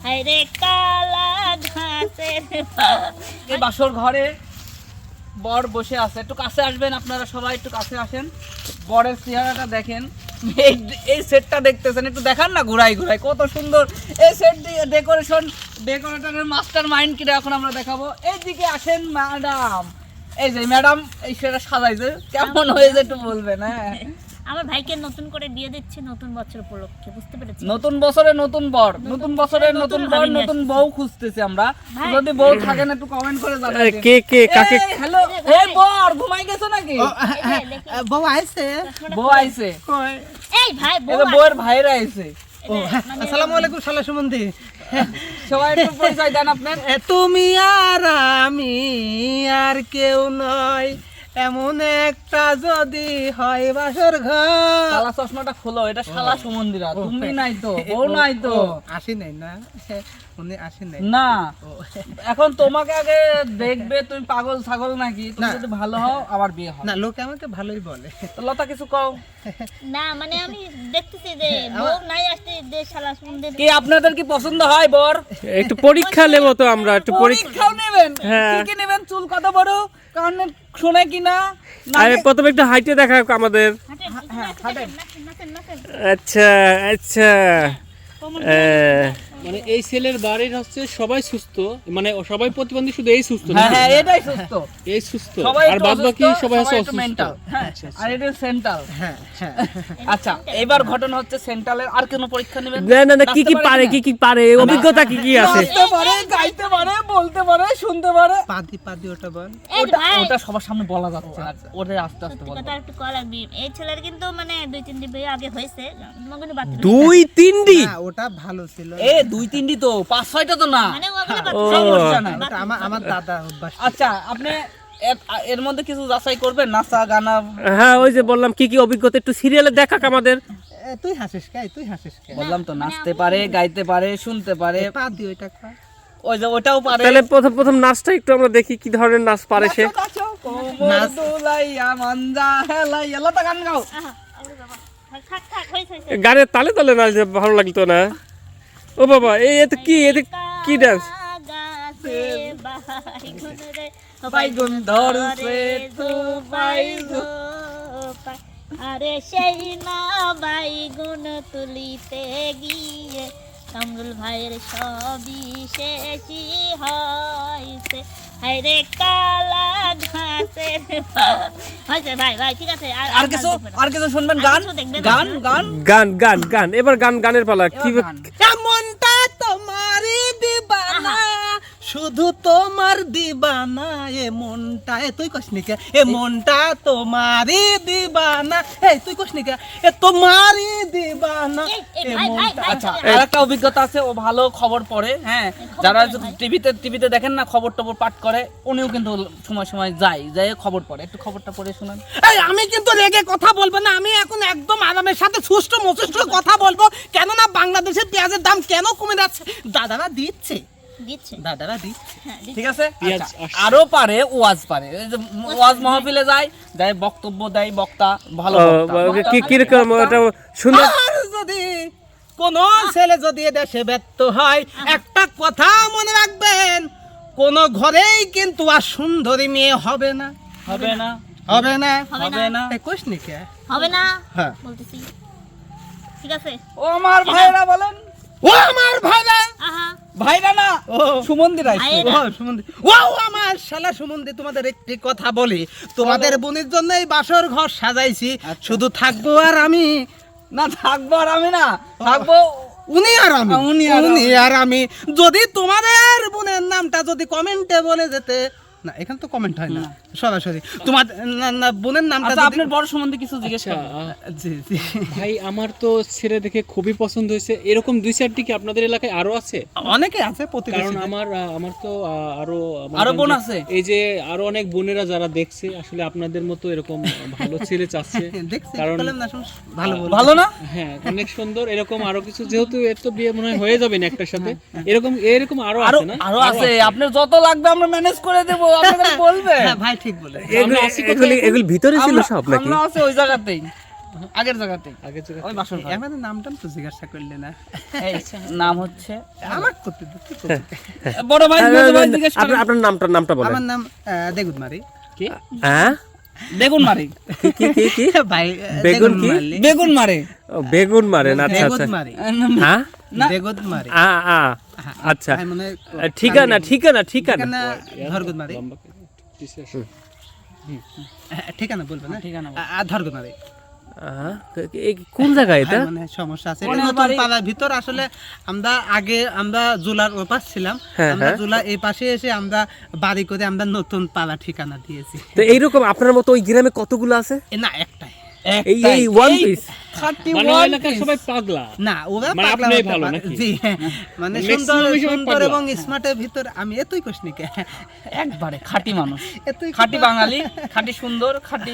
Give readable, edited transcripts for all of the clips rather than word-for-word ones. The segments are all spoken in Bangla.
হায়রে কালা ঘাসের এই বাসর ঘরে বর বসে আছে, একটু কাছে আসবেন আপনারা সবাই, একটু কাছে আসেন, বরের চেহারাটা দেখেন। এই সেটটা দেখতেছেন, একটু দেখান না ঘুরাই ঘুরাই, কত সুন্দর এই সেট ডেকোরেটরের মাস্টার মাইন্ড কিটা এখন আমরা দেখাবো। এইদিকে আসেন ম্যাডাম, এই যে ম্যাডাম এই সেটা সাজাইছে, কেমন হয়েছে একটু বলবেন? হ্যাঁ, আমার ভাইকে নতুন করে বিয়ে দিচ্ছে নতুন বছর উপলক্ষে, বুঝতে পেরেছি? নতুন বছরে নতুন বর, নতুন বছরে নতুন বর, নতুন বউ খুঁজতেছি আমরা। যদি বউ থাকেন একটু কমেন্ট করে জানাবেন। কে কে কাকে? হ্যালো, এই বর ঘুমাই গেছো নাকি? বউ আইছে? বউ আইছে, এই ভাই এই যে বউয়ের ভাইরা আইছে। আসসালামু আলাইকুম শালা সুমন্দি। সবাই একটু পরিচয় দেন আপনার। তুমি আর আমি আর কেউ নয়, এমন একটা যদি হয় বাসর ঘর। শালা চশমাটা খোলো, এটা শালা সুমন্দিরা, তুমি নাই তো, বউ নাই তো। আসি নাই না, উনি আসি নাই না, এখন তোমাকে আগে দেখবে, তুমি পাগল ছাগল নাকি? তুমি যদি ভালো হও আবার বিয়ে হবে না, লোকে আমাকে ভালোই বলে। তো লতা কিছু কও। না মানে আমি দেখতেছি যে বউ নাই আসতে যে শালা সুন্দর। কি আপনাদের কি পছন্দ হয় বর? একটু পরীক্ষা নেবো তো আমরা, একটু পরীক্ষাও নেবেন? হ্যাঁ। কি কি নেবেন? চুল কত বড়, কান শুনে কিনা? আরে প্রথমে একটু হাইটে দেখা আমাদের। হাঁটেন, নাচেন, নাচেন। আচ্ছা আচ্ছা, মানে এই ছেলের বাড়ির হচ্ছে সবাই সুস্থ, মানে সবাই প্রতিবন্ধী, শুধু এই সুস্থ না। হ্যাঁ হ্যাঁ, এটাই সুস্থ। এই সুস্থ সবাই আর একটু বাদ বাকি অসুস্থ, সবাই আছে একটু অসুস্থ। mental। হ্যাঁ, আর এটা সেন্ট্রাল। হ্যাঁ হ্যাঁ। আচ্ছা, এবার ঘটনা হচ্ছে সেন্ট্রালের আর কোনো পরীক্ষা নেবেন? না না না, কি কি নাচতে পারে, কিনা? কি কি পারে, অভিজ্ঞতা কি কি আছে? নাচতে পারে, গাইতে পারে, বলতে পারে, শুনতে পারে। পাদি ওটা বল। এই ওটা ভাই ওটা সবার সামনে বলা যাচ্ছে না, ওটা আস্তে আস্তে সত্যি বলবো। কথা একটু কল লাগবে। এই ছেলের কিন্তু মানে 2-3 বিয়ে আগে হয়েছে, মগনি বাতিল। 2-3 না, ওটা ভালো ছিল। এ 2-3টি তো, 5-6টা তো না। মানে ওগুলো ও। সমস্যা নাই। ওটা আমার দাদা অভ্যাস। আচ্ছা, আপনি এর মধ্যে কিছু যাচাই করবেন, নাচা গানা? হ্যাঁ, ওই যে বললাম কি কি অভিজ্ঞতা, একটু সিরিয়ালে দেখাক আমাদের। তুই হাসিস কে? তুই হাসিস কে? বললাম তো, নাচতে পারে, গাইতে পারে, শুনতে পারে, পাদি ওইটা খা। ওই যে ওটাও পারে। তাহলে প্রথম প্রথম নাচটা একটু আমরা দেখি কি ধরনের নাচ পারে সে। নাচো, কোমর দুলাইয়া মাঞ্জা হেলাইয়া, লতা গান গাও। আহা, আরে বাবা, থাক থাক হইছে। গানের তালে তালে নাচ ভালো লাগতো না? ও বাবা, এই এত কি, এত কি ডান্স? গাছে বাইগুন রে, বাইগুন ধরছে তো বাইগুন। আরে সেই না বাইগুন তুলিতে গিয়ে কামরুল ভাইয়ের সবই শেষই হয়েছে। হায়রে কালা ঘাসের হয়েছে। ভাই ভাই ঠিক আছে, আর কিছু, আর কিছু শুনবেন? গান গান গান গান গান গান, এবার গান, গানের পালা। কি গান। এমনটা তোমারই দিবানা, শুধু তোমার দিবানা, এ মনটা, এ তুই কস নিকে, এ মনটা তোমারই দিবানা, এ তুই কস নিকে, এ তোমারই দিবানা, এ মনটা। আচ্ছা, আরেকটা অভিজ্ঞতা আছে, ও ভালো খবর পড়ে। হ্যাঁ, যারা টিভিতে দেখেন না, খবর টবর পাঠ করে, উনিও কিন্তু সময় সময় যাই খবর পড়ে। একটু খবরটা পড়ে শোনান। এই আমি কিন্তু রেগে কথা বলবো না, আমি এখন একদম আরামের সাথে সুষ্ঠ মস্তিষ্ক কথা বলবো। কেননা বাংলাদেশের পেঁয়াজের দাম কেন কমে যাচ্ছে? দাদারা দিচ্ছে, দাদারা দিচ্ছে। ঠিক আছে। পেঁয়াজ আচ্ছা, আসছে। আরো পারে, ওয়াজ পারে। এই যে ওয়াজ মাহফিলে যায়, দেয় বক্তব্য, দেয় বক্তা, ভালো বক্তা। কি কিরকম ওটা সুন্দর? আর যদি কোন ছেলে যদি দেশে ব্যর্থ হয়, একটা কথা মনে রাখবেন, কোন ঘরেই কিন্তু আর সুন্দরী মেয়ে হবে না, হবে না, হবে না, হবে না। এ কোশ নি কে? হবে না হ্যাঁ। বলতেছি, ঠিক আছে। ও আমার ভাইরা বলেন, ও আমার ভাইরা, আহা, ভাইরা না, ও সুমন্দির আইছে। ভাইরা। ও সুমন্দি, ও আমার শালা সুমন্দি, তোমাদের একটি কথা বলি, তোমাদের বোনের জন্য এই বাসর ঘর সাজাইছি, শুধু থাকবো আর আমি, না থাকবো, আর আমি না থাকবো, উনি আর আমি, উনি আর উনি আর আমি। যদি তোমাদের বোনের নামটা যদি কমেন্টে বলে যেতে, না এখানে তো কমেন্ট হয় না, সরাসরি তোমার না বোনের নামটা আচ্ছা, যদি, আপনার বড় সম্বন্ধে কিছু জিজ্ঞেস আচ্ছা, করেন। জি জি, ভাই আমার তো ছেলে দেখে খুবই পছন্দ হয়েছে। এরকম 2-4টি কি আপনাদের এলাকায় আরো আছে? অনেকে আছে কারণ প্রতিবেশী। আমার তো আরো আরো বোন আছে? এই যে আরো অনেক বোনেরা যারা দেখছে, আসলে আপনাদের মতো এরকম ভালো ছেলে চাচ্ছে। দেখছি কারণ বললাম না, সমস্যা, ভালো বল। ভালো না? হ্যাঁ, অনেক সুন্দর। এরকম আরো কিছু, যেহেতু এর তো বিয়ে মনে হয় হয়ে যাবে না একটার সাথে, এরকম এরকম আরো আরো আছে না? আরো আছে, আপনার যত লাগবে আমরা ম্যানেজ করে দেবো, আপনাদের বলবে। হ্যাঁ ভাই ঠিক বলে। আমরা আছি কোথায়? এগুলি ভিতরে ছিল সব নাকি? আমরা আছে ওই জায়গাতেই। আগের জায়গাতে আগের জায়গা ওই বাসর ঘর আমাদের নামটা তো জিজ্ঞাসা করলে না এই নাম হচ্ছে আমার করতে দে, তুই করতে দে। বড় ভাই মেজো ভাই জিজ্ঞেস করেন। আপনার নামটা বলেন। আমার নাম দেগুদমারি কি হ্যাঁ বেগুন মারি কি ভাই বেগুন কি? দেগুদমারি। বেগুন মারে ও, বেগুন মারেন, আচ্ছা আচ্ছা। দেগুদমারি হ্যাঁ দেগুদমারি আচ্ছা আমি মনে হয় ঠিকানা ঠিকানা ঠিকানা ধরগুদমারি লম্বা করে পিছে আসো। ঠিকানা বলবে না ঠিকানা ধরগুদমারি কোন জায়গায় এটা? মানে সমস্যা আছে কোন এটা নতুন বাড়ি? পাড়ার ভিতর আসলে আমরা জুলার ওপাশ ছিলাম হ্যাঁ, আমরা হ্যাঁ। জুলা এই পাশে এসে আমরা বাড়ি করে আমরা নতুন পাড়া ঠিকানা দিয়েছি তো এইরকম আপনার মতো ওই গ্রামে কতগুলো আছে? না একটাই এই one piece? 31 এলাকার সবাই পাগলা না ওরা মানে পাগলা আপনিই হতে ভালো পারে। নাকি? জি মানে Maximum সুন্দর সবাই সুন্দর পাগলা। এবং স্মার্টের ভিতর আমি এতই কসনিকে একবারে খাঁটি মানুষ এতই খাঁটি বাঙালি খাঁটি সুন্দর খাঁটি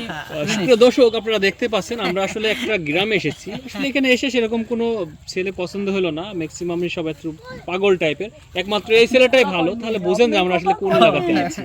প্রিয় দর্শক আপনারা দেখতে পাচ্ছেন আমরা আসলে একটা গ্রামে এসেছি আসলে এখানে এসে সেরকম কোনো ছেলে পছন্দ হলো না ম্যাক্সিমাম সবাই একটু পাগল টাইপের একমাত্র এই ছেলেটাই ভালো তাহলে বুঝেন যে আমরা আসলে কোন জায়গাতে আছি